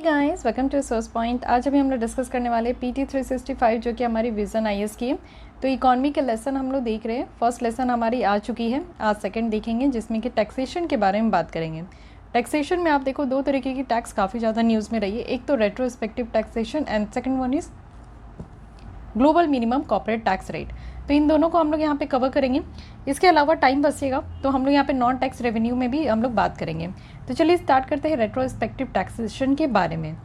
Guys welcome to source point. आज अभी हम लोग डिस्कस करने वाले PT 365 जो कि हमारी विजन IAS की है। तो इकोनॉमी के लेसन हम लोग देख रहे हैं। फर्स्ट लेसन हमारी आ चुकी है, आज सेकंड देखेंगे जिसमें कि टैक्सेशन के बारे में बात करेंगे। टैक्सेशन में आप देखो दो तरीके की टैक्स काफ़ी ज़्यादा न्यूज़ में रही है। एक तो retrospective taxation and second one is global minimum corporate tax rate. तो इन दोनों को हम लोग यहाँ पे कवर करेंगे। इसके अलावा टाइम बचेगा तो हम लोग यहाँ पे नॉन टैक्स रेवेन्यू में भी हम लोग बात करेंगे। तो चलिए स्टार्ट करते हैं रेट्रोस्पेक्टिव टैक्सेशन के बारे में।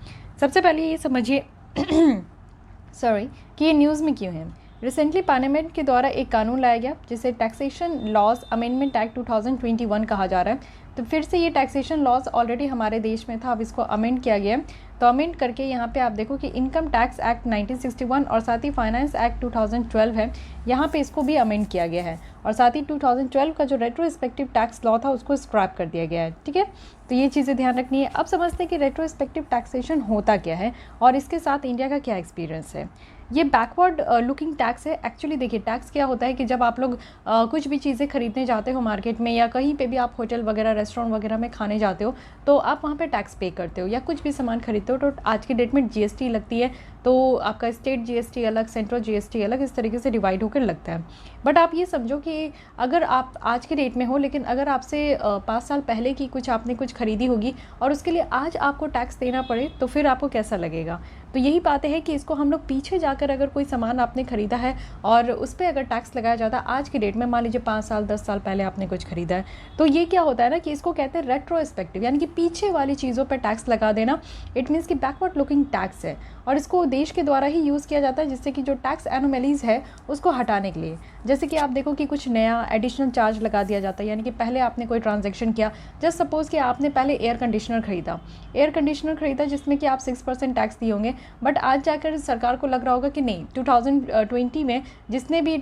सबसे पहले ये समझिए कि ये न्यूज़ में क्यों है। रिसेंटली पार्लियामेंट के द्वारा एक कानून लाया गया जिसे टैक्सेशन लॉज अमेंडमेंट एक्ट 2021 कहा जा रहा है। तो फिर से ये टैक्सेशन लॉज ऑलरेडी हमारे देश में था, अब इसको अमेंड किया गया है। तो अमेंड करके यहाँ पे आप देखो कि इनकम टैक्स एक्ट 1961 और साथ ही फाइनेंस एक्ट 2012 है, यहाँ पे इसको भी अमेंड किया गया है। और साथ ही 2012 का जो रेट्रोस्पेक्टिव टैक्स लॉ था उसको स्क्रैप कर दिया गया है। ठीक है, तो ये चीज़ें ध्यान रखनी है। अब समझते हैं कि रेट्रोस्पेक्टिव टैक्सेशन होता क्या है और इसके साथ इंडिया का क्या एक्सपीरियंस है। ये बैकवर्ड लुकिंग टैक्स है। एक्चुअली देखिए टैक्स क्या होता है कि जब आप लोग कुछ भी चीज़ें खरीदने जाते हो मार्केट में या कहीं पे भी आप होटल वगैरह रेस्टोरेंट वगैरह में खाने जाते हो तो आप वहाँ पे टैक्स पे करते हो या कुछ भी सामान खरीदते हो। तो आज की डेट में GST लगती है, तो आपका स्टेट GST अलग, सेंट्रल GST अलग, इस तरीके से डिवाइड होकर लगता है। बट आप ये समझो कि अगर आप आज के डेट में हो लेकिन अगर आपसे 5 साल पहले की आपने कुछ खरीदी होगी और उसके लिए आज आपको टैक्स देना पड़े तो फिर आपको कैसा लगेगा। तो यही बातें हैं कि इसको हम लोग पीछे जाकर अगर कोई सामान आपने खरीदा है और उस पर अगर टैक्स लगाया जाता है आज की डेट में, मान लीजिए 5 साल 10 साल पहले आपने कुछ खरीदा है, तो ये क्या होता है ना कि इसको कहते हैं रेट्रोस्पेक्टिव, यानी कि पीछे वाली चीज़ों पर टैक्स लगा देना। इट मीन्स कि बैकवर्ड लुकिंग टैक्स है और इसको देश के द्वारा ही यूज़ किया जाता है जिससे कि जो टैक्स एनोमलीज है उसको हटाने के लिए। जैसे कि आप देखो कि कुछ नया एडिशनल चार्ज लगा दिया जाता है, यानी कि पहले आपने कोई ट्रांजैक्शन किया, जस्ट सपोज़ कि आपने पहले एयर कंडीशनर खरीदा जिसमें कि आप 6% टैक्स दिए होंगे। बट आज जाकर सरकार को लग रहा होगा कि नहीं, 2020 में जिसने भी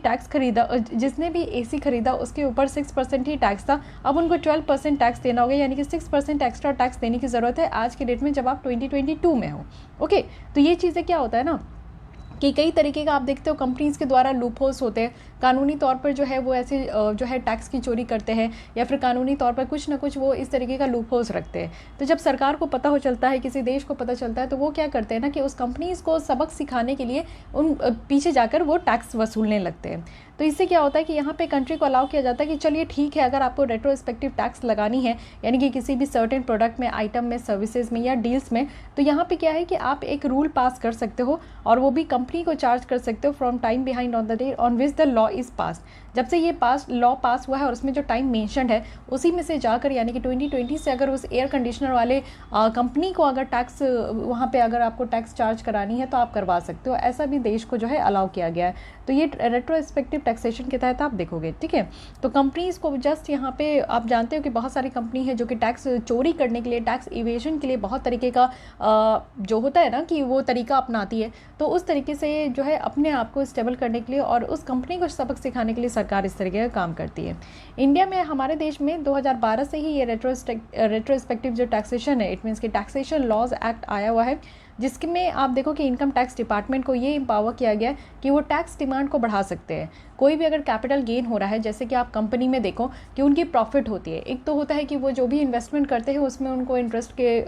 AC खरीदा उसके ऊपर 6% ही टैक्स था, अब उनको 12% टैक्स देना होगा, यानी कि 6% एक्स्ट्रा टैक्स देने की ज़रूरत है आज की डेट में जब आप 2022 में हो। ओके, तो ये चीज़ें क्या होता है ना कि कई तरीके का आप देखते हो कंपनीज़ के द्वारा लूप होल्स होते हैं, कानूनी तौर पर जो है वो ऐसे जो है टैक्स की चोरी करते हैं या फिर कानूनी तौर पर कुछ ना कुछ वो इस तरीके का लूप होल्स रखते हैं। तो जब सरकार को पता हो चलता है, किसी देश को पता चलता है, तो वो क्या करते हैं ना कि उस कंपनीज़ को सबक सिखाने के लिए उन पीछे जाकर वो टैक्स वसूलने लगते हैं। तो इससे क्या होता है कि यहाँ पे कंट्री को अलाउ किया जाता है कि चलिए ठीक है, अगर आपको रेट्रोस्पेक्टिव टैक्स लगानी है यानी कि किसी भी सर्टेन प्रोडक्ट में, आइटम में, सर्विसेज में या डील्स में, तो यहाँ पे क्या है कि आप एक रूल पास कर सकते हो और वो भी कंपनी को चार्ज कर सकते हो from time behind on the day on which the law is pass. जब से ये लॉ पास हुआ है और उसमें जो टाइम मेंशन्ड है उसी में से जाकर यानी कि 2020 से अगर उस एयर कंडीशनर वाले कंपनी को अगर टैक्स वहाँ पे अगर आपको टैक्स चार्ज करानी है तो आप करवा सकते हो। ऐसा भी देश को जो है अलाउ किया गया है। तो ये रेट्रोस्पेक्टिव टैक्सेशन के तहत आप देखोगे। ठीक है, तो कंपनीज़ को जस्ट यहाँ पे आप जानते हो कि बहुत सारी कंपनी है जो कि टैक्स चोरी करने के लिए, टैक्स इवेशन के लिए बहुत तरीके का जो होता है ना कि वो तरीका अपनाती है। तो उस तरीके से जो है अपने आप को स्टेबल करने के लिए और उस कंपनी को सबक सिखाने के लिए सरकार इस तरीके का काम करती है। इंडिया में, हमारे देश में 2012 से ही ये रेट्रोस्पेक्टिव जो टैक्सेशन है, इट मीन्स कि टैक्सेशन लॉज एक्ट आया हुआ है, जिसमें आप देखो कि इनकम टैक्स डिपार्टमेंट को ये एम्पावर किया गया है कि वो टैक्स डिमांड को बढ़ा सकते हैं। कोई भी अगर कैपिटल गेन हो रहा है, जैसे कि आप कंपनी में देखो कि उनकी प्रॉफिट होती है, एक तो होता है कि वो जो भी इन्वेस्टमेंट करते हैं उसमें उनको इंटरेस्ट के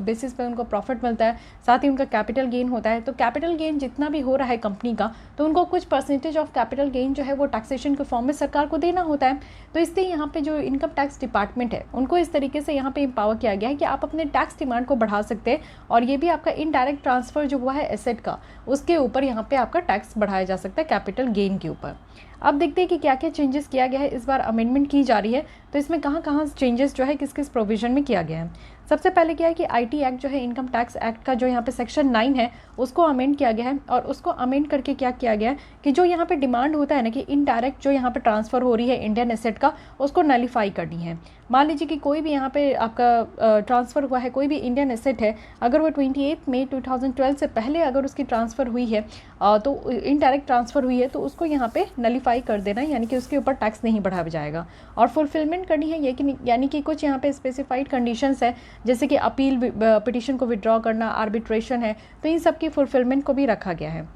बेसिस पे उनको प्रॉफिट मिलता है, साथ ही उनका कैपिटल गेन होता है। तो कैपिटल गेन जितना भी हो रहा है कंपनी का, तो उनको कुछ परसेंटेज ऑफ कैपिटल गेन जो है वो टैक्सेशन के फॉर्म में सरकार को देना होता है। तो इसलिए यहाँ पे जो इनकम टैक्स डिपार्टमेंट है उनको इस तरीके से यहाँ पे एम्पावर किया गया है कि आप अपने टैक्स डिमांड को बढ़ा सकते हैं और ये भी आपका इनडायरेक्ट ट्रांसफ़र जो हुआ है एसेट का, उसके ऊपर यहाँ पे आपका टैक्स बढ़ाया जा सकता है कैपिटल गेन के ऊपर। अब देखते हैं कि क्या क्या चेंजेस किया गया है। इस बार अमेंडमेंट की जा रही है तो इसमें कहाँ कहाँ चेंजेस जो है किस किस प्रोविजन में किया गया है। सबसे पहले क्या है कि IT एक्ट जो है, इनकम टैक्स एक्ट का जो यहाँ पे सेक्शन 9 है उसको अमेंड किया गया है। और उसको अमेंड करके क्या किया गया है कि जो यहाँ पे डिमांड होता है ना कि इनडायरेक्ट जो यहाँ पे ट्रांसफ़र हो रही है इंडियन एसेट का, उसको नलीफाई करनी है। मान लीजिए कि कोई भी यहाँ पे आपका ट्रांसफ़र हुआ है, कोई भी इंडियन एसेट है, अगर वो 28 मई 2012 से पहले अगर उसकी ट्रांसफ़र हुई है तो इनडायरेक्ट ट्रांसफ़र हुई है तो उसको यहाँ पे नलीफाई कर देना है, यानी कि उसके ऊपर टैक्स नहीं बढ़ाया जाएगा। और फुलफिलमेंट करनी है ये कि यानी कि कुछ यहाँ पे स्पेसिफाइड कंडीशंस है, जैसे कि अपील पिटीशन को विड्रॉ करना, आर्बिट्रेशन है, तो इन सब की फुलफिलमेंट को भी रखा गया है।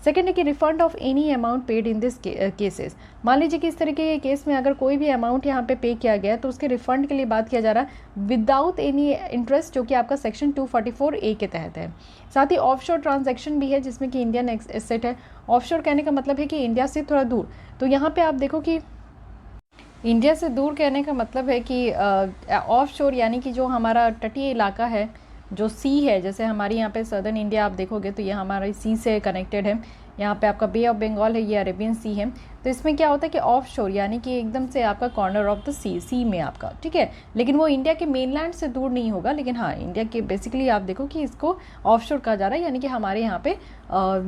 सेकेंड है कि refund of any amount paid in this cases. मान लीजिए कि इस तरीके के केस में अगर कोई भी अमाउंट यहाँ पे पे किया गया तो उसके रिफंड के लिए बात किया जा रहा है विदाउट एनी इंटरेस्ट, जो कि आपका सेक्शन 244A के तहत है। साथ ही ऑफशोर ट्रांजैक्शन भी है जिसमें कि इंडियन एसेट है। ऑफशोर कहने का मतलब है कि इंडिया से थोड़ा दूर, तो यहाँ पे आप देखो कि इंडिया से दूर कहने का मतलब है कि ऑफ शोर यानी कि जो हमारा तटीय इलाका है, जो सी है, जैसे हमारे यहाँ पे सदर्न इंडिया आप देखोगे तो ये हमारा सी से कनेक्टेड है। यहाँ पे आपका बे ऑफ बंगाल है, ये अरेबियन सी है। तो इसमें क्या होता है कि ऑफ शोर यानी कि एकदम से आपका कॉर्नर ऑफ द सी में आपका, ठीक है, लेकिन वो इंडिया के मेनलैंड से दूर नहीं होगा, लेकिन हाँ इंडिया के बेसिकली आप देखो कि इसको ऑफ शोर कहा जा रहा है, यानी कि हमारे यहाँ पे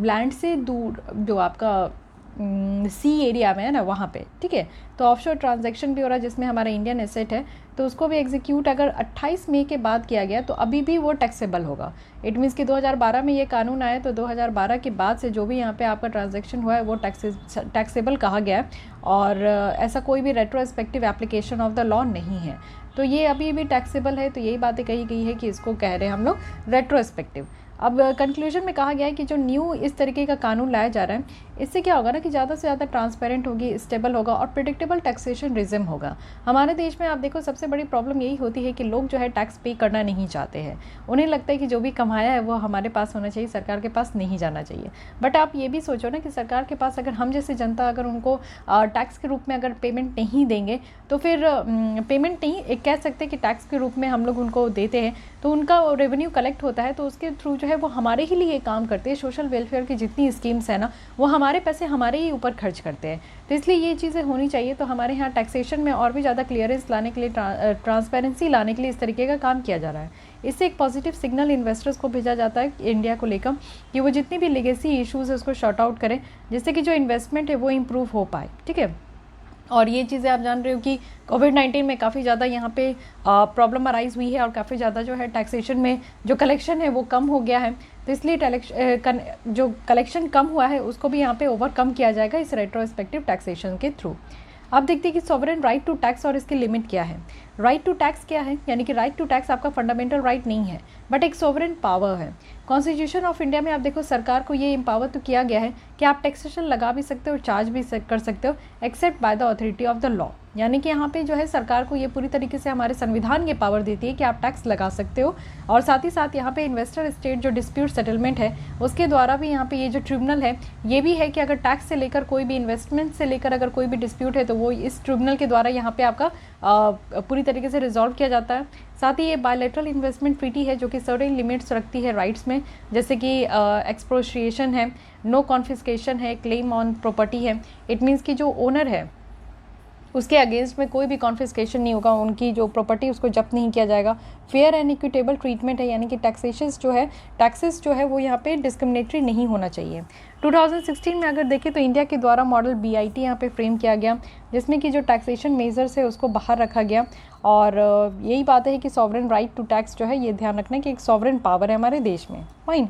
लैंड से दूर जो आपका सी एरिया में है ना, वहाँ पे, ठीक है। तो ऑफशोर ट्रांजैक्शन भी हो रहा है जिसमें हमारा इंडियन एसेट है, तो उसको भी एग्जीक्यूट अगर 28 मई के बाद किया गया तो अभी भी वो टैक्सेबल होगा। इट मीन्स कि 2012 में ये कानून आया, तो 2012 के बाद से जो भी यहाँ पे आपका ट्रांजैक्शन हुआ है वो टैक्सेबल कहा गया है, और ऐसा कोई भी retrospective application of the law नहीं है, तो ये अभी भी टैक्सेबल है। तो यही बातें कही गई है कि इसको कह रहे हैं हम लोग रेट्रोस्पेक्टिव। अब कंक्लूजन में कहा गया है कि जो न्यू इस तरीके का कानून लाया जा रहा है, इससे क्या होगा ना कि ज़्यादा से ज़्यादा ट्रांसपेरेंट होगी, स्टेबल होगा और प्रिडिक्टेबल टैक्सेशन रिजिम होगा। हमारे देश में आप देखो सबसे बड़ी प्रॉब्लम यही होती है कि लोग जो है टैक्स पे करना नहीं चाहते हैं। उन्हें लगता है कि जो भी कमाया है वो हमारे पास होना चाहिए, सरकार के पास नहीं जाना चाहिए। बट आप ये भी सोचो ना कि सरकार के पास अगर हम जैसे जनता अगर उनको टैक्स के रूप में अगर पेमेंट नहीं देंगे, तो फिर पेमेंट नहीं, एक कह सकते हैं कि टैक्स के रूप में हम लोग उनको देते हैं, तो उनका रेवेन्यू कलेक्ट होता है, तो उसके थ्रू जो है वो हमारे ही लिए काम करते हैं। सोशल वेलफेयर की जितनी स्कीम्स है ना, वो हमारे पैसे हमारे ही ऊपर खर्च करते हैं। तो इसलिए ये चीज़ें होनी चाहिए। तो हमारे यहाँ टैक्सेशन में और भी ज़्यादा क्लियरेंस लाने के लिए, ट्रांसपेरेंसी लाने के लिए इस तरीके का काम किया जा रहा है। इससे एक पॉजिटिव सिग्नल इन्वेस्टर्स को भेजा जाता है इंडिया को लेकर कि वो जितनी भी लेगेसी इशूज़ है उसको शॉर्ट आउट करें, जिससे कि जो इन्वेस्टमेंट है वो इम्प्रूव हो पाए, ठीक है। और ये चीज़ें आप जान रहे हो कि कोविड-19 में काफ़ी ज़्यादा यहाँ पे प्रॉब्लम अराइज हुई है, और काफ़ी ज़्यादा जो है टैक्सेशन में जो कलेक्शन है वो कम हो गया है। तो इसलिए जो कलेक्शन कम हुआ है उसको भी यहाँ पे ओवरकम किया जाएगा इस रेट्रोस्पेक्टिव टैक्सेशन के थ्रू। अब देखते हैं कि सॉवरेन राइट टू टैक्स और इसकी लिमिट क्या है। राइट टू टैक्स क्या है, यानी कि राइट टू टैक्स आपका फंडामेंटल राइट नहीं है, बट एक सॉवरेन पावर है। कॉन्स्टिट्यूशन ऑफ इंडिया में आप देखो सरकार को ये एम्पावर तो किया गया है कि आप टैक्सेशन लगा भी सकते हो, चार्ज भी कर सकते हो, except by the authority of the law. यानी कि यहाँ पे जो है सरकार को ये पूरी तरीके से हमारे संविधान ये पावर देती है कि आप टैक्स लगा सकते हो। और साथ ही साथ यहाँ पे इन्वेस्टर स्टेट जो डिस्प्यूट सेटलमेंट है उसके द्वारा भी यहाँ पे ये जो ट्रिब्यूनल है ये भी है कि अगर टैक्स से लेकर कोई भी इन्वेस्टमेंट से लेकर अगर कोई भी डिस्प्यूट है तो वो इस ट्रिब्यूनल के द्वारा यहाँ पे आपका पूरी तरीके से रिजॉल्व किया जाता है। साथ ही ये बायलैटरल इन्वेस्टमेंट ट्रीटी है जो कि सर्टेन लिमिट्स रखती है राइट्स में, जैसे कि एक्सप्रोप्रिएशन है, नो कॉन्फिस्केशन है, क्लेम ऑन प्रॉपर्टी है। इट मीन्स कि जो ओनर है उसके अगेंस्ट में कोई भी कॉन्फिस्केशन नहीं होगा, उनकी जो प्रॉपर्टी उसको जब्त नहीं किया जाएगा। फेयर एंड इक्विटेबल ट्रीटमेंट है, यानी कि टैक्सेस जो है वो यहाँ पे डिस्क्रिमिनेटरी नहीं होना चाहिए। 2016 में अगर देखें तो इंडिया के द्वारा मॉडल BIT यहाँ पे फ्रेम किया गया, जिसमें कि जो टैक्सेशन मेजर्स है उसको बाहर रखा गया। और यही बात है कि सॉवरेन राइट टू टैक्स जो है ये ध्यान रखना कि एक सॉवरेन पावर है हमारे देश में। फाइन,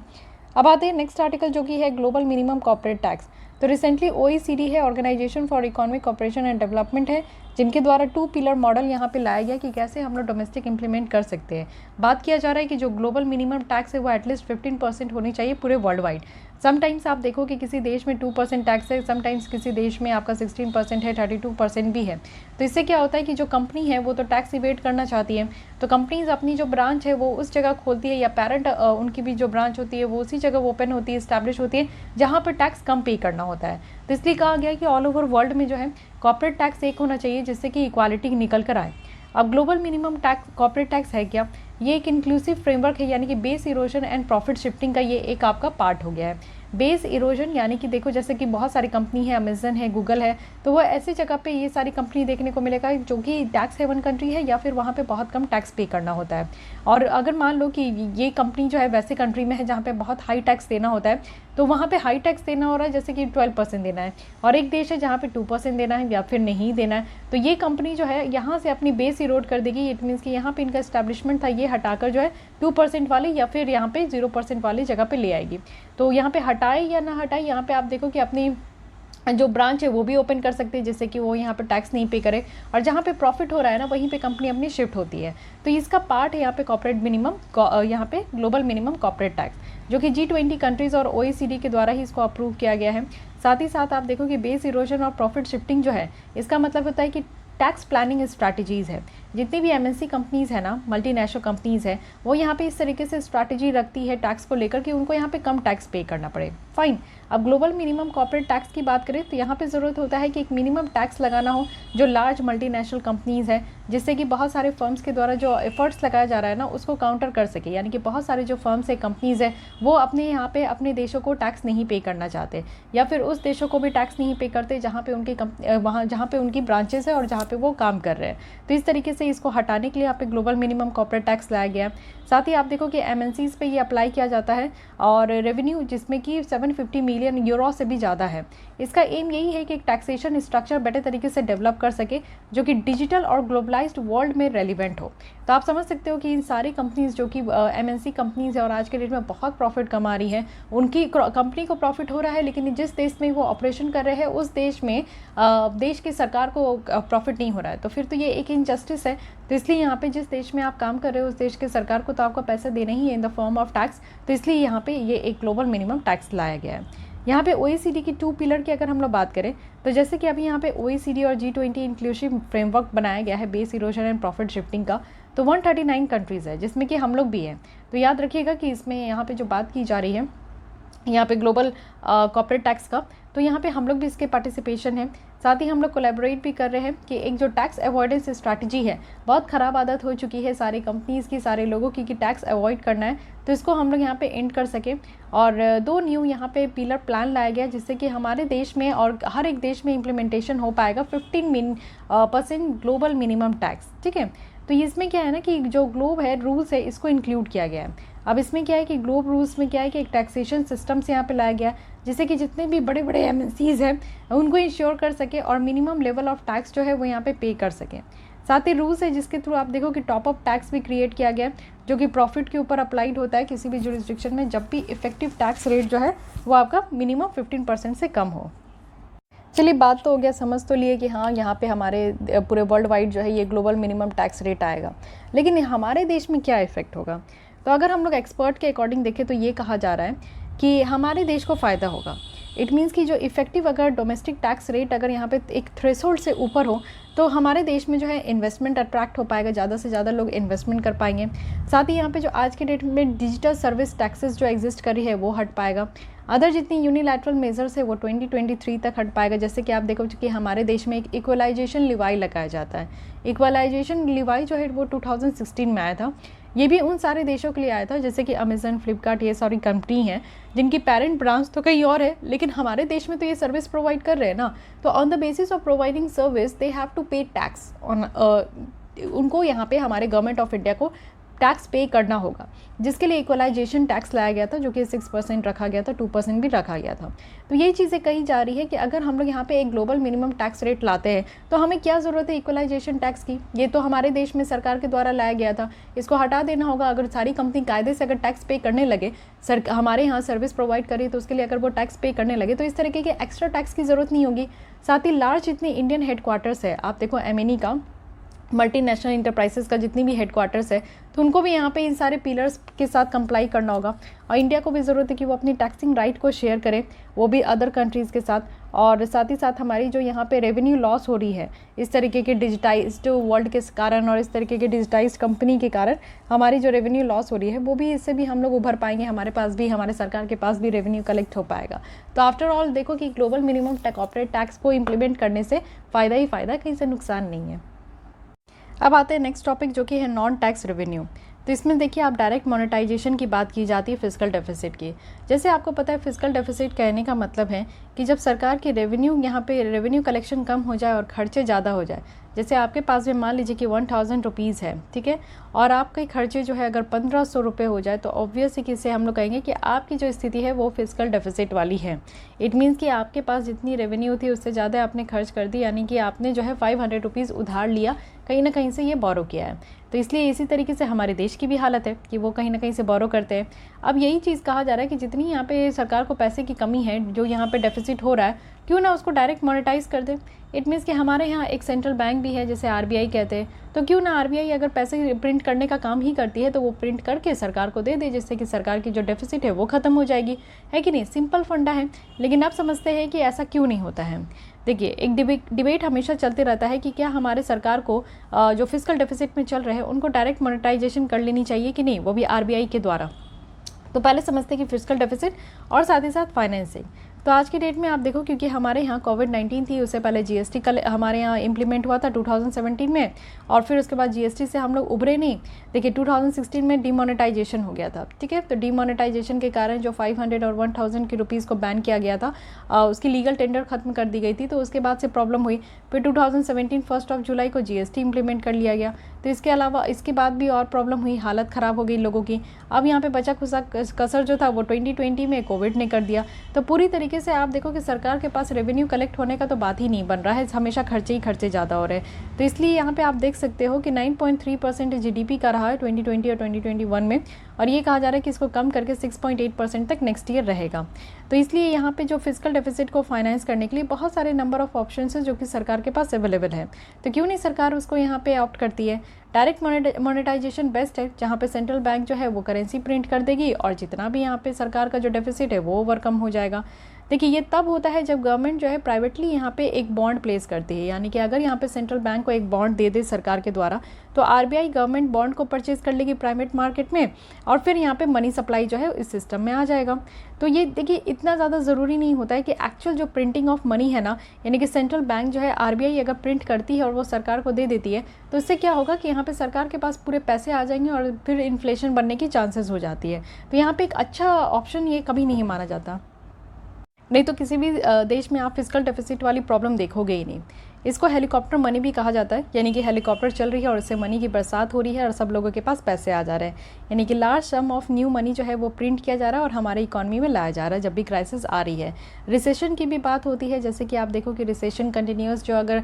अब आते हैं नेक्स्ट आर्टिकल जो कि है ग्लोबल मिनिमम कॉर्पोरेट टैक्स। तो रिसेंटली OECD है, organisation for economic cooperation and development है, जिनके द्वारा 2 पिलर मॉडल यहाँ पे लाया गया कि कैसे हम लोग डोमेस्टिक इंप्लीमेंट कर सकते हैं। बात किया जा रहा है कि जो ग्लोबल मिनिमम टैक्स है वो एटलीस्ट 15% होनी चाहिए पूरे वर्ल्ड वाइड। समटाइम्स आप देखो कि किसी देश में 2% टैक्स है, समटाइम्स किसी देश में आपका 16% है, 32% भी है। तो इससे क्या होता है कि जो कंपनी है वो तो टैक्स इवेट करना चाहती है, तो कंपनीज अपनी जो ब्रांच है वो उस जगह खोलती है, या पेरेंट उनकी भी जो ब्रांच होती है वो उसी जगह ओपन होती है, इस्टेब्लिश होती है, जहाँ पर टैक्स कम पे करना होता है। तो इसलिए कहा गया कि ऑल ओवर वर्ल्ड में जो है कॉर्पोरेट टैक्स एक होना चाहिए, जिससे कि इक्वालिटी निकल कर आए। अब global minimum tax corporate tax है क्या, ये एक इंक्लूसिव फ्रेमवर्क है, यानी कि base erosion and profit shifting का ये एक आपका पार्ट हो गया है। बेस इरोजन यानी कि देखो जैसे कि बहुत सारी कंपनी है, अमेजन है, गूगल है, तो वो ऐसी जगह पे ये सारी कंपनी देखने को मिलेगा जो कि टैक्स हेवन कंट्री है, या फिर वहाँ पे बहुत कम टैक्स पे करना होता है। और अगर मान लो कि ये कंपनी जो है वैसे कंट्री में है जहाँ पे बहुत हाई टैक्स देना होता है, तो वहाँ पे हाई टैक्स देना हो रहा है जैसे कि 12% देना है, और एक देश है जहाँ पे 2% देना है या फिर नहीं देना है, तो ये कंपनी जो है यहाँ से अपनी बेस इरोड कर देगी। इट मीन्स कि यहाँ पे इनका एस्टैब्लिशमेंट था ये हटाकर जो है 2% वाली या फिर यहाँ पे 0% वाली जगह पे ले आएगी। तो यहाँ पे हटाए या ना हटाए, यहाँ पे आप देखो कि अपनी जो ब्रांच है वो भी ओपन कर सकते हैं, जिससे कि वो यहाँ पे टैक्स नहीं पे करे, और जहाँ पे प्रॉफिट हो रहा है ना वहीं पे कंपनी अपनी शिफ्ट होती है। तो इसका पार्ट है यहाँ पे कॉर्पोरेट मिनिमम, यहाँ पे ग्लोबल मिनिमम कॉर्पोरेट टैक्स, जो कि G20 कंट्रीज़ और OECD के द्वारा ही इसको अप्रूव किया गया है। साथ ही साथ आप देखो कि बेस इरोजन और प्रॉफिट शिफ्टिंग जो है, इसका मतलब होता है कि टैक्स प्लानिंग स्ट्रैटेजीज़ है। जितनी भी MNC कंपनीज़ है ना, मल्टीनेशनल कंपनीज़ है, वो यहाँ पे इस तरीके से स्ट्रैटेजी रखती है टैक्स को लेकर कि उनको यहाँ पे कम टैक्स पे करना पड़े। फाइन। अब ग्लोबल मिनिमम कॉर्पोरेट टैक्स की बात करें तो यहाँ पे ज़रूरत होता है कि एक मिनिमम टैक्स लगाना हो जो लार्ज मल्टीनेशनल कंपनीज़ है, जिससे कि बहुत सारे फर्म्स के द्वारा जो एफर्ट्स लगाया जा रहा है ना उसको काउंटर कर सके। यानी कि बहुत सारे जो फर्म्स है, कंपनीज़ है, वो अपने यहाँ पे अपने देशों को टैक्स नहीं पे करना चाहते, या फिर उस देशों को भी टैक्स नहीं पे करते जहाँ पे उनकी वहाँ जहाँ पे उनकी ब्रांचेस है और जहाँ पे वो काम कर रहे हैं। तो इस तरीके से इसको हटाने के लिए यहाँ पे ग्लोबल मिनिमम कॉर्पोरेट टैक्स लाया गया। साथ ही आप देखो कि MNCs पे ये अप्लाई किया जाता है, और रेवेन्यू जिसमें कि 750 मिलियन यूरो से भी ज़्यादा है। इसका एम यही है कि एक टैक्सेशन स्ट्रक्चर बेटर तरीके से डेवलप कर सके जो कि डिजिटल और ग्लोबलाइज्ड वर्ल्ड में रेलिवेंट हो। तो आप समझ सकते हो कि इन सारी कंपनीज़ जो कि MNC कंपनीज़ है और आज के डेट में बहुत प्रॉफिट कमा रही हैं, उनकी कंपनी को प्रॉफिट हो रहा है, लेकिन जिस देश में वो ऑपरेशन कर रहे हैं उस देश में देश की सरकार को प्रॉफिट नहीं हो रहा है। तो फिर तो ये एक इनजस्टिस है। तो इसलिए यहाँ पे जिस देश में आप काम कर रहे हो उस देश की सरकार को तो आपको पैसा देना ही है in the form of tax. तो इसलिए यहाँ पे ये एक ग्लोबल मिनिमम टैक्स लाया गया है। यहाँ पे OECD की 2 पिलर की अगर हम लोग बात करें तो जैसे कि अभी यहाँ पे OECD और G20 इंक्लूसिव फ्रेमवर्क बनाया गया है base erosion and profit shifting का, तो 139 कंट्रीज़ है जिसमें कि हम लोग भी हैं। तो याद रखिएगा कि इसमें यहाँ पे जो बात की जा रही है यहाँ पे ग्लोबल कॉर्पोरेट टैक्स का, तो यहाँ पे हम लोग भी इसके पार्टिसिपेशन है। साथ ही हम लोग कोलैबोरेट भी कर रहे हैं कि एक जो टैक्स अवॉइडेंस स्ट्रैटेजी है, बहुत ख़राब आदत हो चुकी है सारी कंपनीज़ की, सारे लोगों की, कि टैक्स अवॉइड करना है, तो इसको हम लोग यहाँ पे एंड कर सकें। और 2 न्यू यहाँ पे पिलर प्लान लाया गया जिससे कि हमारे देश में और हर एक देश में इम्प्लीमेंटेशन हो पाएगा 15% ग्लोबल मिनिमम टैक्स। ठीक है, तो इसमें क्या है ना कि जो ग्लोब है रूल्स है इसको इंक्लूड किया गया है। अब इसमें क्या है कि ग्लोब रूल्स में क्या है कि एक टैक्सेशन सिस्टम से यहाँ पे लाया गया जिससे कि जितने भी बड़े बड़े MNCs हैं उनको इंश्योर कर सके और मिनिमम लेवल ऑफ टैक्स जो है वो यहाँ पे कर सकें। साथ ही रूल्स है जिसके थ्रू आप देखो कि टॉप अप टैक्स भी क्रिएट किया गया जो कि प्रॉफिट के ऊपर अप्लाइड होता है किसी भी जुरिस्डिक्शन में, जब भी इफेक्टिव टैक्स रेट जो है वो आपका मिनिमम 15% से कम हो। चलिए, बात तो हो गया, समझ तो लिए कि हाँ यहाँ पे हमारे पूरे वर्ल्ड वाइड जो है ये ग्लोबल मिनिमम टैक्स रेट आएगा, लेकिन हमारे देश में क्या इफेक्ट होगा। तो अगर हम लोग एक्सपर्ट के अकॉर्डिंग देखें तो ये कहा जा रहा है कि हमारे देश को फ़ायदा होगा। इट मीन्स कि जो इफेक्टिव अगर डोमेस्टिक टैक्स रेट अगर यहाँ पे एक थ्रेशोल्ड से ऊपर हो तो हमारे देश में जो है इन्वेस्टमेंट अट्रैक्ट हो पाएगा, ज़्यादा से ज़्यादा लोग इन्वेस्टमेंट कर पाएंगे। साथ ही यहाँ पे जो आज के डेट में डिजिटल सर्विस टैक्सेस जो एग्जिस्ट कर रही है वो हट पाएगा। अदर जितनी यूनिलैटरल मेजर्स है वो 2023 तक हट पाएगा। जैसे कि आप देखो कि हमारे देश में एक इक्वलाइजेशन लिवाई लगाया जाता है। इक्वलाइजेशन लिवाई जो है वो 2016 में आया था। ये भी उन सारे देशों के लिए आया था जैसे कि अमेजन, फ्लिपकार्ट, ये सारी कंपनी हैं जिनकी पेरेंट ब्रांच तो कहीं और है, लेकिन हमारे देश में तो ये सर्विस प्रोवाइड कर रहे हैं ना। तो on the basis of providing service they have to pay tax on, उनको यहाँ पे हमारे गवर्नमेंट ऑफ इंडिया को टैक्स पे करना होगा, जिसके लिए इक्वलाइजेशन टैक्स लाया गया था जो कि 6% रखा गया था, 2% भी रखा गया था। तो यही चीज़ें कही जा रही है कि अगर हम लोग यहाँ पे एक ग्लोबल मिनिमम टैक्स रेट लाते हैं तो हमें क्या ज़रूरत है इक्वलाइजेशन टैक्स की। ये तो हमारे देश में सरकार के द्वारा लाया गया था, इसको हटा देना होगा। अगर सारी कंपनी कायदे से अगर टैक्स पे करने लगे, हमारे यहाँ सर्विस प्रोवाइड करी तो उसके लिए अगर वो टैक्स पे करने लगे तो इस तरीके के एक्स्ट्रा टैक्स की ज़रूरत नहीं होगी। साथ ही लार्ज जितने इंडियन हेडक्वार्टर्स है, आप देखो MNE का, मल्टीनेशनल इंटरप्राइजेस का जितनी भी हेडक्वार्टर्स है, तो उनको भी यहाँ पे इन सारे पिलर्स के साथ कंप्लाई करना होगा। और इंडिया को भी ज़रूरत है कि वो अपनी टैक्सिंग राइट को शेयर करे, वो भी अदर कंट्रीज़ के साथ। और साथ ही साथ हमारी जो यहाँ पे रेवेन्यू लॉस हो रही है इस तरीके के डिजिटाइज्ड वर्ल्ड के कारण और इस तरीके के डिजिटाइज्ड कंपनी के कारण हमारी जो रेवेन्यू लॉस हो रही है वो भी, इससे भी हम लोग उभर पाएंगे। हमारे पास भी, हमारे सरकार के पास भी रेवेन्यू कलेक्ट हो पाएगा। तो आफ्टर ऑल देखो कि ग्लोबल मिनिमम कॉर्पोरेट टैक्स को इम्प्लीमेंट करने से फ़ायदा ही फ़ायदा, कहीं से नुकसान नहीं है। अब आते हैं नेक्स्ट टॉपिक जो कि है नॉन टैक्स रेवेन्यू। तो इसमें देखिए आप डायरेक्ट मोनेटाइजेशन की बात की जाती है फिस्कल डेफिसिट की। जैसे आपको पता है फिस्कल डेफिसिट कहने का मतलब है कि जब सरकार की रेवेन्यू, यहाँ पे रेवेन्यू कलेक्शन कम हो जाए और खर्चे ज़्यादा हो जाए। जैसे आपके पास में मान लीजिए कि 1000 रुपीज़ है, ठीक है, और आपके खर्चे जो है अगर 1500 रुपये हो जाए तो ऑब्वियसली किससे हम लोग कहेंगे कि आपकी जो स्थिति है वो फिस्कल डेफिसिट वाली है। इट मीन्स कि आपके पास जितनी रेवेन्यू थी उससे ज़्यादा आपने खर्च कर दी, यानी कि आपने जो है 500 रुपीज़ उधार लिया, कहीं ना कहीं से ये बोरो किया है। तो इसलिए इसी तरीके से हमारे देश की भी हालत है कि वो कहीं ना कहीं से बोरो करते हैं। अब यही चीज़ कहा जा रहा है कि जितनी यहाँ पे सरकार को पैसे की कमी है, जो यहाँ पे डेफिसिट हो रहा है, क्यों ना उसको डायरेक्ट मोनेटाइज कर दे। इट मीन्स कि हमारे यहाँ एक सेंट्रल बैंक भी है जिसे आरबीआई कहते हैं, तो क्यों ना आरबीआई अगर पैसे प्रिंट करने का काम ही करती है तो वो प्रिंट करके सरकार को दे दे, जिससे कि सरकार की जो डेफिसिट है वो ख़त्म हो जाएगी, है कि नहीं। सिंपल फंडा है। लेकिन अब समझते हैं कि ऐसा क्यों नहीं होता है। देखिए, एक डिबेट हमेशा चलते रहता है कि क्या हमारे सरकार को जो फिस्कल डेफिसिट में चल रहे हैं उनको डायरेक्ट मोनेटाइजेशन कर लेनी चाहिए कि नहीं, वो भी आरबीआई के द्वारा। तो पहले समझते हैं कि फिस्कल डेफिसिट और साथ ही साथ फाइनेंसिंग। तो आज की डेट में आप देखो, क्योंकि हमारे यहाँ कोविड-19 थी, उससे पहले जीएसटी कल हमारे यहाँ इम्प्लीमेंट हुआ था 2017 में, और फिर उसके बाद जीएसटी से हम लोग उभरे नहीं। देखिए 2016 में डिमोनेटाइजेशन हो गया था, ठीक है। तो डिमोनेटाइजेशन के कारण जो 500 और 1000 के रुपीज़ को बैन किया गया था, उसकी लीगल टेंडर खत्म कर दी गई थी, तो उसके बाद से प्रॉब्लम हुई। फिर 2017 1 जुलाई को जीएसटी इम्प्लीमेंट कर लिया गया। तो इसके अलावा इसके बाद भी और प्रॉब्लम हुई, हालत ख़राब हो गई लोगों की। अब यहाँ पे बचा खुचा कसर जो था वो 2020 में कोविड ने कर दिया। तो पूरी तरीके से आप देखो कि सरकार के पास रेवेन्यू कलेक्ट होने का तो बात ही नहीं बन रहा है, हमेशा खर्चे ही खर्चे ज़्यादा हो रहे हैं। तो इसलिए यहाँ पे आप देख सकते हो कि 9.3% जीडीपी का रहा है 2020 और 2021 में, और ये कहा जा रहा है कि इसको कम करके 6.8% तक नेक्स्ट ईयर रहेगा। तो इसलिए यहाँ पे जो फिस्कल डेफिसिट को फाइनेंस करने के लिए बहुत सारे नंबर ऑफ ऑप्शंस है जो कि सरकार के पास अवेलेबल है। तो क्यों नहीं सरकार उसको यहाँ पे ऑप्ट करती है। डायरेक्ट मोनेटाइजेशन बेस्ट है, जहाँ पे सेंट्रल बैंक जो है वो करेंसी प्रिंट कर देगी और जितना भी यहाँ पे सरकार का जो डेफिसिट है वो ओवरकम हो जाएगा। देखिए, ये तब होता है जब गवर्नमेंट जो है प्राइवेटली यहाँ पे एक बॉन्ड प्लेस करती है, यानी कि अगर यहाँ पे सेंट्रल बैंक को एक बॉन्ड दे दे सरकार के द्वारा, तो आरबीआई गवर्नमेंट बॉन्ड को परचेज कर लेगी प्राइवेट मार्केट में, और फिर यहाँ पे मनी सप्लाई जो है इस सिस्टम में आ जाएगा। तो ये देखिए, इतना ज़्यादा ज़रूरी नहीं होता है कि एक्चुअल जो प्रिंटिंग ऑफ मनी है ना, यानी कि सेंट्रल बैंक जो है आरबीआई अगर प्रिंट करती है और वो सरकार को दे देती है, तो इससे क्या होगा कि यहाँ पे सरकार के पास पूरे पैसे आ जाएंगे और फिर इन्फ्लेशन बनने की चांसेस हो जाती है। तो यहाँ पे एक अच्छा ऑप्शन ये कभी नहीं माना जाता। नहीं तो किसी भी देश में आप फिस्कल डेफिसिट वाली प्रॉब्लम देखोगे ही नहीं। इसको हेलीकॉप्टर मनी भी कहा जाता है, यानी कि हेलीकॉप्टर चल रही है और उससे मनी की बरसात हो रही है और सब लोगों के पास पैसे आ जा रहे हैं, यानी कि large some of new money जो है वो प्रिंट किया जा रहा है और हमारे इकॉनमी में लाया जा रहा है जब भी क्राइसिस आ रही है। रिसेशन की भी बात होती है, जैसे कि आप देखो कि रिसेशन कंटिन्यूस, जो अगर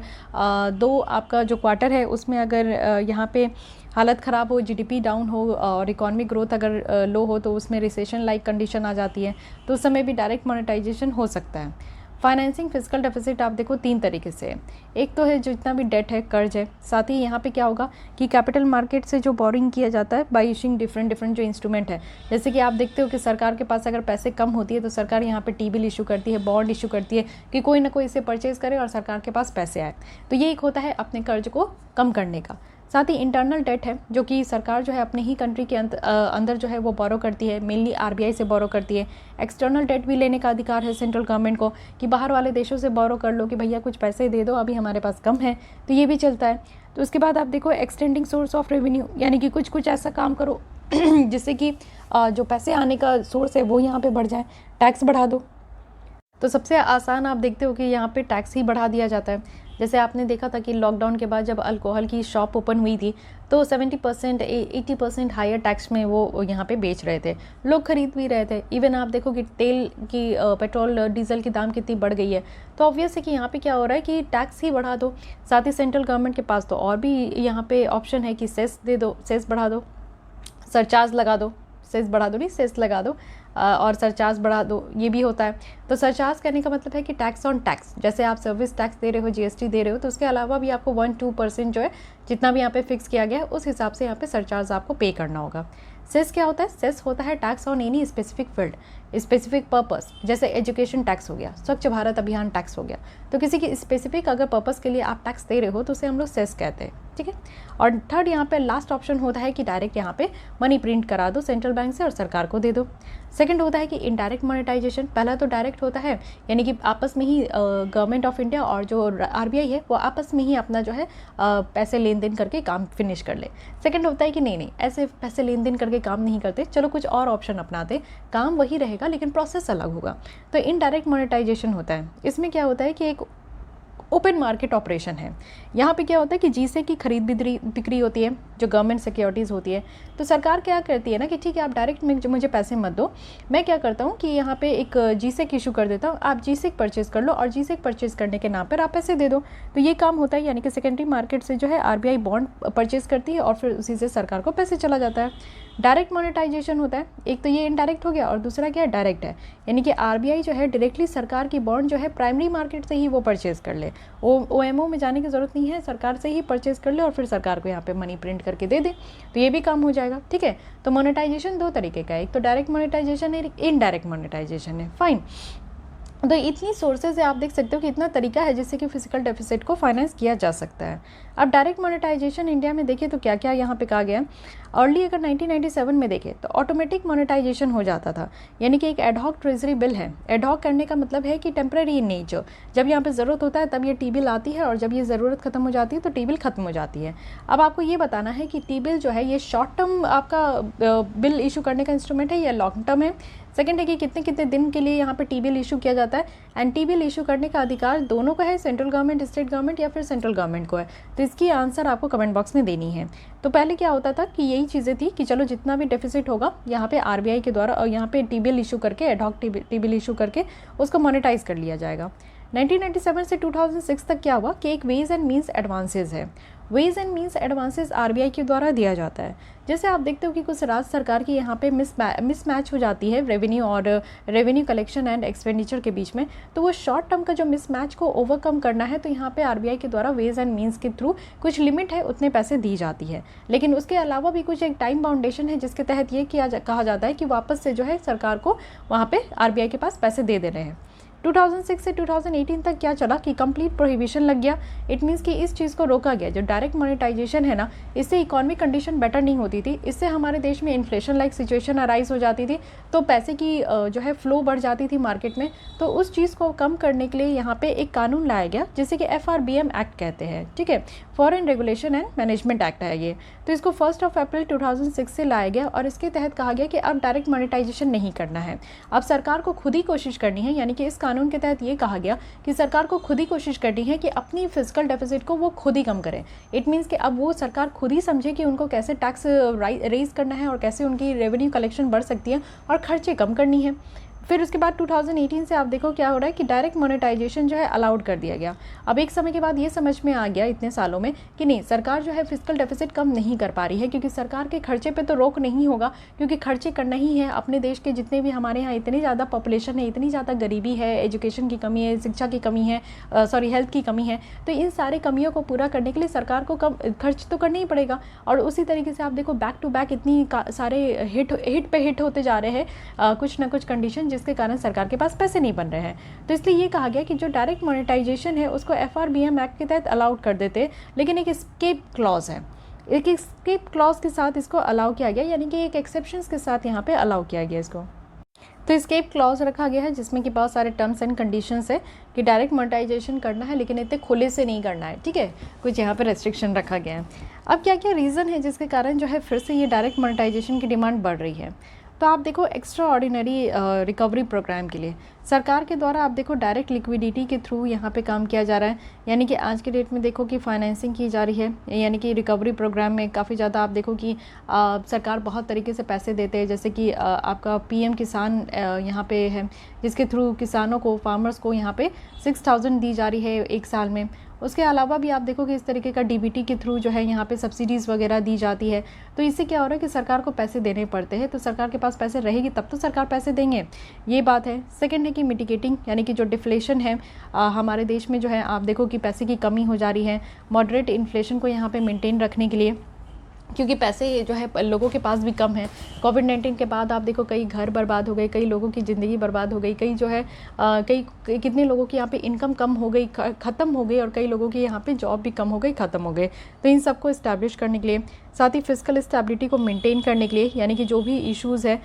दो आपका जो क्वार्टर है उसमें अगर यहाँ पे हालत ख़राब हो, जीडीपी डाउन हो और इकॉनमिक ग्रोथ अगर लो हो, तो उसमें रिसेशन लाइक कंडीशन आ जाती है, तो उस समय भी डायरेक्ट मोनेटाइजेशन हो सकता है। फाइनेंसिंग फिस्कल डेफिसिट आप देखो 3 तरीके से। एक तो है जितना भी डेट है, कर्ज है, साथ ही यहाँ पे क्या होगा कि कैपिटल मार्केट से जो बोरिंग किया जाता है बाय इशूइंग डिफरेंट जो इंस्ट्रूमेंट है। जैसे कि आप देखते हो कि सरकार के पास अगर पैसे कम होती है तो सरकार यहाँ पे टी बिल इशू करती है, बॉन्ड इशू करती है कि कोई ना कोई इसे परचेज करे और सरकार के पास पैसे आए। तो ये एक होता है अपने कर्ज को कम करने का। साथ ही इंटरनल डेट है, जो कि सरकार जो है अपने ही कंट्री के अंदर जो है वो बोरो करती है, मेनली आरबीआई से बोरो करती है। एक्सटर्नल डेट भी लेने का अधिकार है सेंट्रल गवर्नमेंट को कि बाहर वाले देशों से बोरो कर लो कि भैया कुछ पैसे दे दो, अभी हमारे पास कम है, तो ये भी चलता है। तो उसके बाद आप देखो एक्सटेंडिंग सोर्स ऑफ रेवेन्यू, यानी कि कुछ ऐसा काम करो जिससे कि जो पैसे आने का सोर्स है वो यहाँ पे बढ़ जाए, टैक्स बढ़ा दो। तो सबसे आसान आप देखते हो कि यहाँ पे टैक्स ही बढ़ा दिया जाता है। जैसे आपने देखा था कि लॉकडाउन के बाद जब अल्कोहल की शॉप ओपन हुई थी तो 70% 80% हायर टैक्स में वो यहाँ पे बेच रहे थे, लोग खरीद भी रहे थे। इवन आप देखो कि तेल की पेट्रोल डीजल की दाम कितनी बढ़ गई है, तो ऑब्वियस है कि यहाँ पे क्या हो रहा है कि टैक्स ही बढ़ा दो। साथ ही सेंट्रल गवर्नमेंट के पास तो और भी यहाँ पे ऑप्शन है कि सेस दे दो, सेस बढ़ा दो, सरचार्ज लगा दो, सेस बढ़ा दो नहीं, सेस लगा दो और सरचार्ज बढ़ा दो, ये भी होता है। तो सरचार्ज करने का मतलब है कि टैक्स ऑन टैक्स, जैसे आप सर्विस टैक्स दे रहे हो, जीएसटी दे रहे हो, तो उसके अलावा भी आपको 1-2% जो है जितना भी यहाँ पे फिक्स किया गया है उस हिसाब से यहाँ पे सरचार्ज आपको पे करना होगा। सेस क्या होता है? सेस होता है tax on any specific field, specific purpose, जैसे एजुकेशन टैक्स हो गया, स्वच्छ भारत अभियान टैक्स हो गया। तो किसी की स्पेसिफिक अगर पर्पस के लिए आप टैक्स दे रहे हो तो उसे हम लोग सेस कहते हैं, ठीक है। और थर्ड यहाँ पे लास्ट ऑप्शन होता है कि डायरेक्ट यहाँ पे मनी प्रिंट करा दो सेंट्रल बैंक से और सरकार को दे दो। सेकंड होता है कि इनडायरेक्ट मोनेटाइजेशन। पहला तो डायरेक्ट होता है, यानी कि आपस में ही गवर्नमेंट ऑफ इंडिया और जो आरबीआई है वो आपस में ही अपना जो है पैसे लेन देन करके काम फिनिश कर ले। सेकंड होता है कि नहीं ऐसे पैसे लेन देन करके काम नहीं करते, चलो कुछ और ऑप्शन अपनाते, काम वही रहेगा लेकिन प्रोसेस अलग होगा, तो इनडायरेक्ट मोनेटाइजेशन होता है। इसमें क्या होता है कि एक ओपन मार्केट ऑपरेशन है। यहाँ पे क्या होता है कि जीसे की खरीद बिक्री होती है, जो गवर्नमेंट सिक्योरिटीज़ होती है। तो सरकार क्या करती है ना कि ठीक है, आप डायरेक्ट में मुझे पैसे मत दो, मैं क्या करता हूँ कि यहाँ पे एक जीसेक इशू कर देता हूँ, आप जीसेक परचेज़ कर लो और जीसेक परचेज़ करने के नाम पर आप पैसे दे दो। तो ये काम होता है, यानी कि सेकेंडरी मार्केट से जो है आरबीआई बॉन्ड परचेज़ करती है और फिर उसी से सरकार को पैसे चला जाता है। डायरेक्ट मोनेटाइजेशन होता है, एक तो ये इनडायरेक्ट हो गया और दूसरा क्या है, डायरेक्ट है, यानी कि आरबीआई जो है डायरेक्टली सरकार की बॉन्ड जो है प्राइमरी मार्केट से ही वो परचेज़ कर ले, ओएमओ में जाने की ज़रूरत नहीं है, सरकार से ही परचेज़ कर ले और फिर सरकार को यहाँ पे मनी प्रिंट करके दे दे, तो ये भी काम हो जाएगा। ठीक है, तो मोनेटाइजेशन दो तरीके का है, एक तो डायरेक्ट मोनेटाइजेशन है, एक इनडायरेक्ट मोनेटाइजेशन है। फाइन, तो इतनी सोर्सेज है, आप देख सकते हो कि इतना तरीका है जिससे कि फिजिकल डेफिसिट को फाइनेंस किया जा सकता है। अब डायरेक्ट मोनेटाइजेशन इंडिया में देखिए तो क्या क्या यहाँ पे कहा गया है। अर्ली अगर 1997 में देखें तो ऑटोमेटिक मोनेटाइजेशन हो जाता था, यानी कि एक एडहॉक ट्रेजरी बिल है। एडहॉक करने का मतलब है कि टेम्पररी इन नेचर, जब यहाँ पे ज़रूरत होता है तब ये टी बिल आती है और जब ये ज़रूरत खत्म हो जाती है तो टी बिल खत्म हो जाती है। अब आपको ये बताना है कि टी बिल जो है ये शॉर्ट टर्म आपका बिल इशू करने का इंस्ट्रूमेंट है या लॉन्ग टर्म है। सेकंड है कि कितने कितने दिन के लिए यहाँ पे टी बिल इशू किया जाता है। एंड टी बिल इशू करने का अधिकार दोनों का है, सेंट्रल गवर्नमेंट, स्टेट गवर्नमेंट या फिर सेंट्रल गवर्नमेंट को है। तो इसकी आंसर आपको कमेंट बॉक्स में देनी है। तो पहले क्या होता था कि यही चीज़ें थी कि चलो जितना भी डेफिसिट होगा यहाँ पे आरबीआई के द्वारा और यहाँ पे टी बिल इशू करके, एडहॉक टी बिल इशू करके उसको मोनेटाइज कर लिया जाएगा। 1997 से 2006 तक क्या हुआ कि एक वेज एंड मीन्स एडवांसेस है। Ways and means advances RBI के द्वारा दिया जाता है। जैसे आप देखते हो कि कुछ राज्य सरकार की यहाँ पे मिसमैच हो जाती है रेवेन्यू और रेवेन्यू कलेक्शन एंड एक्सपेंडिचर के बीच में, तो वो शॉर्ट टर्म का जो मिसमैच को ओवरकम करना है तो यहाँ पे आरबीआई के द्वारा वेज एंड मीन्स के थ्रू कुछ लिमिट है, उतने पैसे दी जाती है। लेकिन उसके अलावा भी कुछ एक टाइम बाउंडेशन है जिसके तहत ये कहा जाता है कि वापस से जो है सरकार को वहाँ पे आरबीआई के पास पैसे दे देने हैं। 2006 से 2018 तक क्या चला कि कंप्लीट प्रोहिबिशन लग गया। इट मीन्स कि इस चीज़ को रोका गया। जो डायरेक्ट मोनेटाइजेशन है ना, इससे इकोनॉमिक कंडीशन बेटर नहीं होती थी, इससे हमारे देश में इन्फ्लेशन लाइक सिचुएशन अराइज हो जाती थी, तो पैसे की जो है फ्लो बढ़ जाती थी मार्केट में। तो उस चीज़ को कम करने के लिए यहाँ पे एक कानून लाया गया जिसे कि FRBM एक्ट कहते हैं। ठीक है, foreign regulation and management act है ये। तो इसको 1 अप्रैल 2006 से लाया गया और इसके तहत कहा गया कि अब डायरेक्ट मोनेटाइजेशन नहीं करना है, अब सरकार को खुद ही कोशिश करनी है। यानी कि इस कानून के तहत ये कहा गया कि सरकार को खुद ही कोशिश करनी है कि अपनी फिजिकल डेफिसिट को वो खुद ही कम करें। इट मीन्स कि अब वो सरकार खुद ही समझे कि उनको कैसे टैक्स रेज करना है और कैसे उनकी रेवेन्यू कलेक्शन बढ़ सकती है और खर्चे कम करनी है। फिर उसके बाद 2018 से आप देखो क्या हो रहा है कि डायरेक्ट मोनेटाइजेशन जो है अलाउड कर दिया गया। अब एक समय के बाद ये समझ में आ गया इतने सालों में कि नहीं, सरकार जो है फिजिकल डेफिसिट कम नहीं कर पा रही है, क्योंकि सरकार के खर्चे पे तो रोक नहीं होगा, क्योंकि खर्चे करना ही है। अपने देश के जितने भी हमारे यहाँ इतनी ज़्यादा पॉपुलेशन है, इतनी ज़्यादा गरीबी है, एजुकेशन की कमी है, शिक्षा की कमी है, हेल्थ की कमी है, तो इन सारे कमियों को पूरा करने के लिए सरकार को कम खर्च तो करना ही पड़ेगा। और उसी तरीके से आप देखो बैक टू बैक इतनी सारे हिट पे हिट होते जा रहे हैं कुछ ना कुछ कंडीशन, जिसके कारण सरकार के पास पैसे नहीं बन रहे हैं। तो इसलिए ये कहा गया कि जो डायरेक्ट मोनेटाइजेशन है उसको FRBM एक्ट के तहत अलाउड कर देते, लेकिन एक स्केप क्लॉज है, एक स्केप क्लॉज के साथ इसको अलाउ किया गया, यानी कि एक एक्सेप्शंस के साथ यहाँ पे अलाउ किया गया इसको। तो स्केप क्लॉज रखा गया है जिसमें कि बहुत सारे टर्म्स एंड कंडीशंस है कि डायरेक्ट मोनेटाइजेशन करना है लेकिन इतने खुले से नहीं करना है। ठीक है, कुछ यहाँ पे रेस्ट्रिक्शन रखा गया है। अब क्या क्या रीज़न है जिसके कारण जो है फिर से ये डायरेक्ट मोनेटाइजेशन की डिमांड बढ़ रही है। तो आप देखो एक्स्ट्रा ऑर्डिनरी रिकवरी प्रोग्राम के लिए सरकार के द्वारा आप देखो डायरेक्ट लिक्विडिटी के थ्रू यहाँ पे काम किया जा रहा है। यानी कि आज के डेट में देखो कि फाइनेंसिंग की जा रही है, यानी कि रिकवरी प्रोग्राम में काफ़ी ज़्यादा आप देखो कि सरकार बहुत तरीके से पैसे देते हैं। जैसे कि आपका PM किसान यहाँ पे है, जिसके थ्रू किसानों को, फार्मर्स को यहाँ पे 6000 दी जा रही है एक साल में। उसके अलावा भी आप देखो कि इस तरीके का DBT के थ्रू जो है यहाँ पे सब्सिडीज़ वगैरह दी जाती है। तो इससे क्या हो रहा है कि सरकार को पैसे देने पड़ते हैं, तो सरकार के पास पैसे रहेगी तब तो सरकार पैसे देंगे, ये बात है। सेकंड है कि मिटिगेटिंग, यानी कि जो डिफ्लेशन है हमारे देश में जो है आप देखो कि पैसे की कमी हो जा रही है, मॉडरेट इन्फ्लेशन को यहाँ पे मेंटेन रखने के लिए, क्योंकि पैसे जो है लोगों के पास भी कम है। कोविड-19 के बाद आप देखो कई घर बर्बाद हो गए, कई लोगों की ज़िंदगी बर्बाद हो गई, कई जो है कितने लोगों की यहाँ पे इनकम कम हो गई, ख़त्म हो गई, और कई लोगों की यहाँ पे जॉब भी कम हो गई, ख़त्म हो गए। तो इन सबको इस्टेब्लिश करने के लिए, साथ ही फिजिकल स्टेबिलिटी को मेंटेन करने के लिए, यानी कि जो भी इश्यूज़ है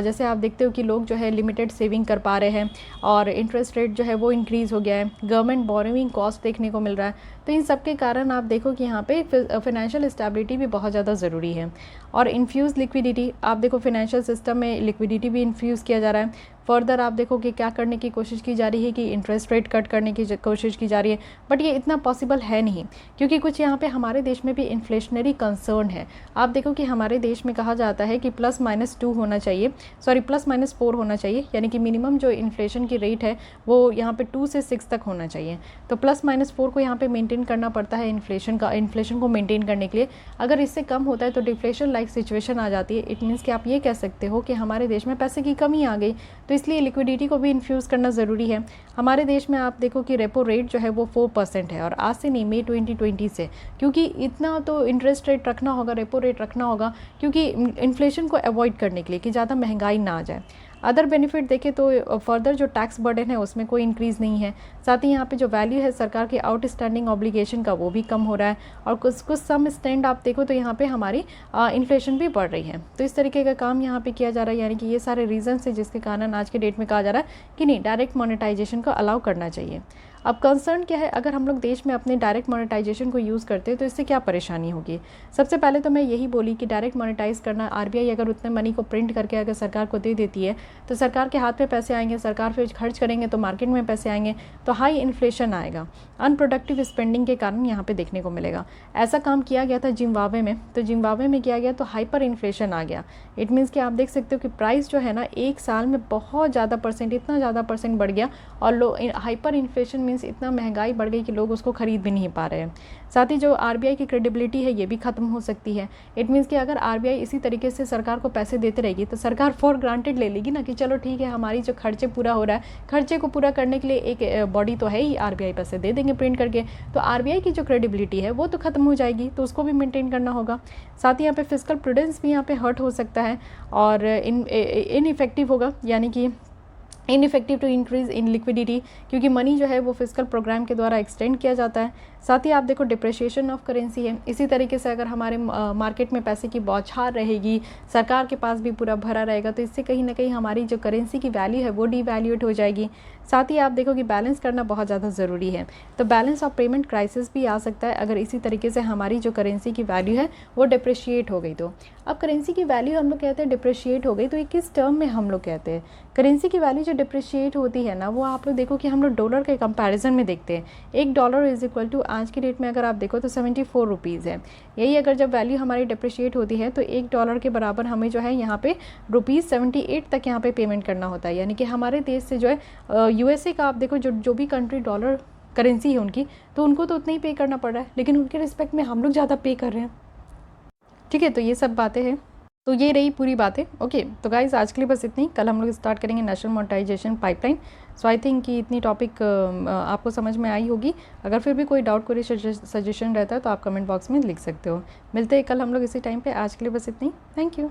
जैसे आप देखते हो कि लोग जो है लिमिटेड सेविंग कर पा रहे हैं और इंटरेस्ट रेट जो है वो इंक्रीज़ हो गया है, गवर्नमेंट बोरोइंग कॉस्ट देखने को मिल रहा है। तो इन सब के कारण आप देखो कि यहाँ पे फाइनेंशियल स्टेबिलिटी भी बहुत ज़्यादा ज़रूरी है। और इन्फ्यूज़ लिक्विडिटी, आप देखो फाइनेंशियल सिस्टम में लिक्विडिटी भी इन्फ्यूज़ किया जा रहा है। फर्दर आप देखो कि क्या करने की कोशिश की जा रही है कि इंटरेस्ट रेट कट करने की कोशिश की जा रही है, बट ये इतना पॉसिबल है नहीं, क्योंकि कुछ यहाँ पे हमारे देश में भी इन्फ्लेशनरी कंसर्न है। आप देखो कि हमारे देश में कहा जाता है कि +-2 होना चाहिए, सॉरी +-4 होना चाहिए, यानी कि मिनिमम जो इन्फ्लेशन की रेट है वो यहाँ पे 2 से 6 तक होना चाहिए। तो +-4 को यहाँ पे मेंटेन करना पड़ता है इन्फ्लेशन को मेंटेन करने के लिए। अगर इससे कम होता है तो डिफ्लेशन लाइक सिचुएशन आ जाती है। इट मीन्स कि आप ये कह सकते हो कि हमारे देश में पैसे की कमी आ गई, तो इसलिए लिक्विडिटी को भी इन्फ्यूज़ करना ज़रूरी है। हमारे देश में आप देखो कि रेपो रेट जो है वो 4% है, और आज से नहीं, मई 2020 से, क्योंकि इतना तो इंटरेस्ट रेट रखना होगा, रेपो रेट रखना होगा, क्योंकि इन्फ्लेशन को अवॉइड करने के लिए कि ज़्यादा महंगाई ना आ जाए। अदर बेनिफिट देखें तो फर्दर जो टैक्स बर्डन है उसमें कोई इंक्रीज़ नहीं है। साथ ही यहाँ पे जो वैल्यू है सरकार की आउटस्टैंडिंग ऑब्लिगेशन का वो भी कम हो रहा है, और कुछ सम स्टैंड आप देखो तो यहाँ पे हमारी इन्फ्लेशन भी बढ़ रही है। तो इस तरीके का काम यहाँ पे किया जा रहा है, यानी कि ये सारे रीजंस है जिसके कारण आज के डेट में कहा जा रहा है कि नहीं, डायरेक्ट मोनेटाइजेशन को अलाउ करना चाहिए। अब कंसर्न क्या है, अगर हम लोग देश में अपने डायरेक्ट मोनेटाइजेशन को यूज़ करते हैं तो इससे क्या परेशानी होगी। सबसे पहले तो मैं यही बोली कि डायरेक्ट मोनेटाइज करना, आरबीआई अगर उतने मनी को प्रिंट करके अगर सरकार को दे देती है तो सरकार के हाथ में पैसे आएंगे, सरकार फिर खर्च करेंगे तो मार्केट में पैसे आएंगे, तो हाई इन्फ्लेशन आएगा, अनप्रोडक्टिव स्पेंडिंग के कारण यहाँ पे देखने को मिलेगा। ऐसा काम किया गया था जिम्बाब्वे में, तो जिम्बाब्वे में किया गया तो हाइपर इन्फ्लेशन आ गया। इट मीन्स कि आप देख सकते हो कि प्राइस जो है ना एक साल में बहुत ज़्यादा परसेंट, इतना ज़्यादा परसेंट बढ़ गया, और हाइपर इन्फ्लेशन मीन्स इतना महंगाई बढ़ गई कि लोग उसको खरीद भी नहीं पा रहे हैं। साथ ही जो आरबीआई की क्रेडिबिलिटी है ये भी खत्म हो सकती है। इट मीन्स कि अगर आरबीआई इसी तरीके से सरकार को पैसे देते रहेगी तो सरकार फॉर ग्रांटेड ले लेगी ना कि चलो ठीक है, हमारी जो खर्चे पूरा हो रहा है, खर्चे को पूरा करने के लिए एक बॉडी तो है ही, आरबीआई पैसे दे देंगे प्रिंट करके, तो आरबीआई की जो क्रेडिबिलिटी है वो तो खत्म हो जाएगी, तो उसको भी मेंटेन करना होगा। साथ ही यहाँ पे फिस्कल प्रूडेंस भी यहाँ पे हर्ट हो सकता है और इनइफेक्टिव होगा, यानी कि ineffective to increase in liquidity, क्योंकि मनी जो है वो फिस्कल प्रोग्राम के द्वारा एक्सटेंड किया जाता है। साथ ही आप देखो डिप्रिशिएशन ऑफ करेंसी है। इसी तरीके से अगर हमारे मार्केट में पैसे की बौछार रहेगी, सरकार के पास भी पूरा भरा रहेगा, तो इससे कहीं ना कहीं हमारी जो करेंसी की वैल्यू है वो डिवैल्यूएट हो जाएगी। साथ ही आप देखो कि बैलेंस करना बहुत ज़्यादा ज़रूरी है, तो बैलेंस ऑफ पेमेंट क्राइसिस भी आ सकता है अगर इसी तरीके से हमारी जो करेंसी की वैल्यू है वो डिप्रिशिएट हो गई तो। अब करेंसी की वैल्यू हम लोग कहते हैं डिप्रिशिएट हो गई, तो ये किस टर्म में हम लोग कहते हैं। करेंसी की वैल्यू जो डिप्रिशिएट होती है ना, वो आप लोग देखो कि हम लोग डॉलर के कंपैरिजन में देखते हैं। $1 इज इक्वल टू आज की डेट में अगर आप देखो तो 74 रुपीज़ है। यही अगर जब वैल्यू हमारी डिप्रिशिएट होती है तो $1 के बराबर हमें जो है यहाँ पे ₹78 तक यहाँ पे पेमेंट करना होता है। यानी कि हमारे देश से जो है यूएसए का आप देखो जो भी कंट्री डॉलर करेंसी है उनकी, तो उनको तो उतना ही पे करना पड़ रहा है, लेकिन उनके रिस्पेक्ट में हम लोग ज़्यादा पे कर रहे हैं। ठीक है, तो ये सब बातें हैं, तो ये रही पूरी बातें। ओके, तो गाइज आज के लिए बस इतनी। कल हम लोग स्टार्ट करेंगे national monetisation pipeline. So I think कि इतनी टॉपिक आपको समझ में आई होगी। अगर फिर भी कोई डाउट, कोई सजेशन रहता है तो आप कमेंट बॉक्स में लिख सकते हो। मिलते हैं कल हम लोग इसी टाइम पे। आज के लिए बस इतनी। Thank you.